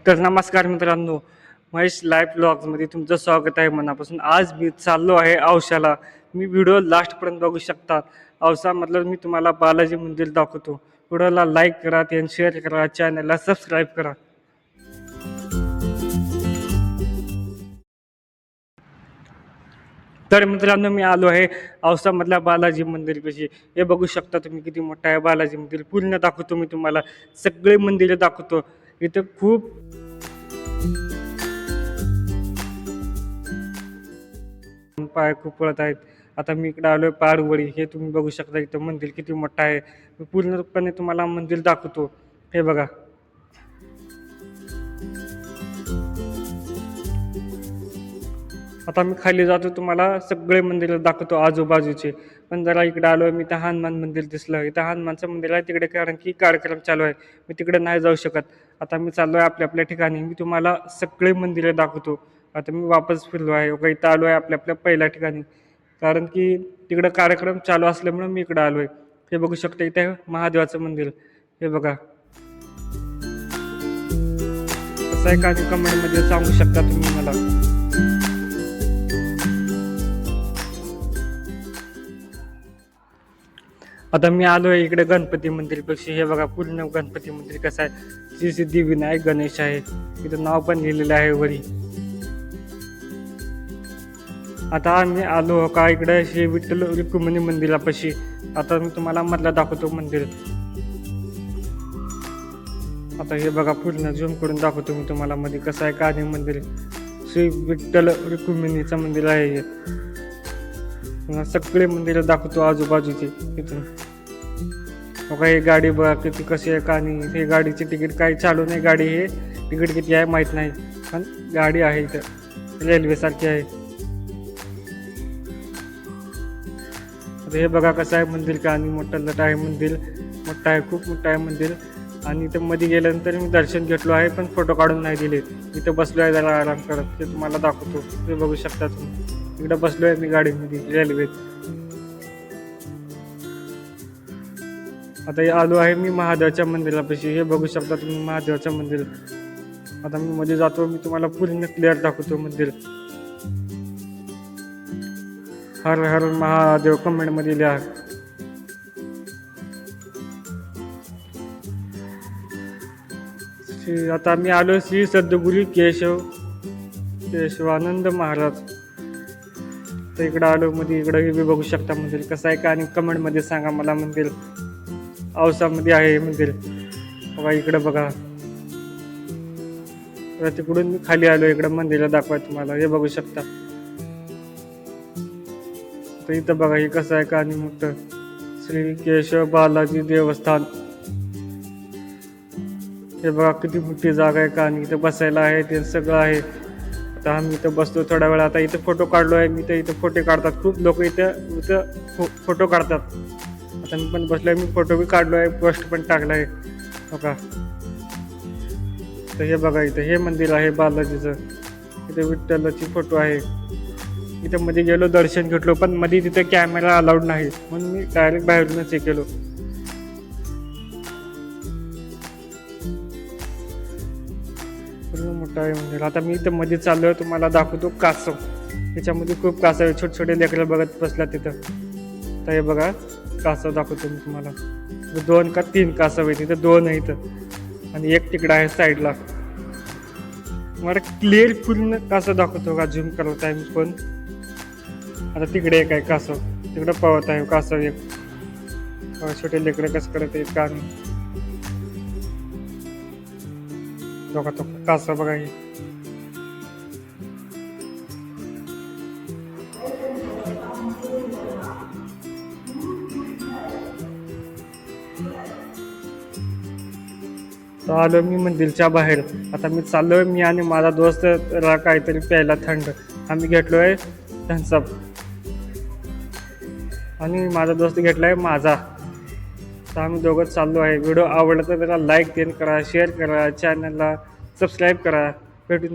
तर नमस्कार मित्रांनो, महेश लाईव्ह ब्लॉग्समध्ये तुमचं स्वागत आहे मनापासून. आज मी चाललो आहे औशाला. मी व्हिडिओ लास्टपर्यंत बघू शकता. औसामधलं मी तुम्हाला बालाजी मंदिर दाखवतो. व्हिडिओला लाईक करा, त्याने शेअर करा, चॅनलला सबस्क्राईब करा. तर मित्रांनो, मी आलो आहे औसामधल्या बालाजी मंदिरपाशी. हे बघू शकता तुम्ही किती मोठं आहे बालाजी मंदिर. पूर्ण दाखवतो मी तुम्हाला, सगळे मंदिरं दाखवतो. इथं खूप पाय खूप पळत आहेत. आता मी इकडे आलोय पारवडी. हे तुम्ही बघू शकता, इथं मंदिर किती मोठं आहे. मी पूर्णपणे तुम्हाला मंदिर दाखवतो. हे बघा. आता मी खाली जातो, तुम्हाला सगळे मंदिर दाखवतो आजूबाजूचे. पण जरा इकडे आलोय मी, तर हनुमान मंदिर दिसलं. इथं हनुमानचं मंदिर आहे तिकडे, कारण की कार्यक्रम चालू आहे. मी तिकडे नाही जाऊ शकत. आता मी चाललोय आपल्या आपल्या ठिकाणी. मी तुम्हाला सगळे मंदिरं दाखवतो. आता मी वापस फिरलो आहे. इथं आलो आहे आपल्या आपल्या पहिल्या ठिकाणी, कारण की तिकडं कार्यक्रम चालू असल्यामुळे मी इकडं आलोय. हे बघू शकता, इथे महादेवाचं मंदिर. हे बघा कसं आहे का, कमेंटमध्ये सांगू शकता तुम्ही मला. आता मी आलोय इकडे गणपती मंदिरपेक्षा. हे बघा पूर्ण गणपती मंदिर कसं आहे. श्री सिद्धिविनायक गणेश आहे. इथं नाव पण लिहिलेलं आहे वरी. आता आम्ही आलो का इकडे श्री विठ्ठल रुक्मिणी मंदिरापाशी. आता मी तुम्हाला मधला दाखवतो मंदिर. आता हे बघा, पूर्ण झूम करून दाखवतो मी तुम्हाला मध्ये कसं आहे का मंदिर. श्री विठ्ठल रुक्मिणीचं मंदिर आहे हे. सगळे मंदिरं दाखवतो आजूबाजूची इथून. बघा ही गाडी बघा किती कशी आहे. आणि हे गाडीचे तिकीट काही चालू नाही. गाडी हे तिकीट किती आहे माहीत नाही, पण गाडी आहे इथं रेल्वे सारखी आहे. हे बघा कसं आहे मंदिर. का आणि मोठं लट आहे मंदिर. मोठं आहे, खूप मोठं आहे मंदिर. आणि इथं मध्ये गेल्यानंतर मी दर्शन घेतलो आहे, पण फोटो काढून नाही दिले. इथं बसलो आहे जरा आराम करत. ते तुम्हाला दाखवतो. ते बघू शकता तुम्ही. इकडे बसलो आहे मी गाडीमध्ये रेल्वेत. आता आलो आहे मी महादेवाच्या मंदिरापाशी. हे बघू शकता तुम्ही महादेवाचं मंदिर. आता मी मध्ये जातो, मी तुम्हाला पूर्ण क्लिअर दाखवतो मंदिर. हर हर महादेव कमेंट मध्ये लिहा. आता मी आलो श्री सद्गुरू केशवानंद महाराज. तर इकडं आलो मध्ये. इकडे बघू शकता मंदिर कसं आहे का, आणि कमेंट मध्ये सांगा मला मंदिर. औसामध्ये आहे मंदिर. बघा इकडे बघा. तिकडून मी खाली आलो इकडे मंदिर दाखवाय तुम्हाला. हे बघू शकता. तर इथं बघा हे कसं आहे का, आणि मोठं श्री केशव बालाजी देवस्थान. हे बघा किती मोठी जागा आहे का, आणि इथं बसायला आहे ते सगळं आहे. आता आम्ही इथं बसतो थोड्या वेळ. आता इथं फोटो काढलो आहे मी. तर इथं फोटो काढतात खूप लोक. इथं फोटो काढतात. आता मी पण बसलोय. मी फोटो बी काढलो आहे, पोस्ट पण टाकला आहे बघा. तर हे बघा इथं हे मंदिर आहे बालाजीचं. इथे विठ्ठलाची फोटो आहे. इथं मध्ये गेलो, दर्शन घेतलो, पण मध्ये तिथे कॅमेरा अलाउड नाही, म्हणून मी डायरेक्ट बाहेरूनच हे केलो. मोठा आहे मंदिर. आता मी इथं मध्ये चाललोय, तुम्हाला दाखवतो कासव. त्याच्यामध्ये खूप कासव आहे. छोटे छोटे लेकरं बघत बसला तिथं. तर हे बघा कासव दाखवतो मी तुम्हाला. 2 का 3 कासव आहे तिथं. 2 आहे इथं, आणि एक तिकडं आहे साईडला. मला क्लिअर पूर्ण कासव दाखवतो का, झूम करत आहे मी पण. आता तिकडे एक आहे कासव, तिकडं पळत आहे कासव एक. छोटे लेकरं कसं करत आहेत का नाही बघा. तो कासव बघा हे. आलो मी मंदिरच्या बाहेर. आता मी चाललोय, मी आणि माझा दोस्त काहीतरी प्यायला थंड. आम्ही घेतलोय थम्सअप, आणि माझा दोस्त घेतलाय माझा. तर आम्ही दोघं चाललो आहे. व्हिडिओ आवडला तर त्याला लाईक करा, शेअर करा, चॅनलला सबस्क्राईब करा. भेटून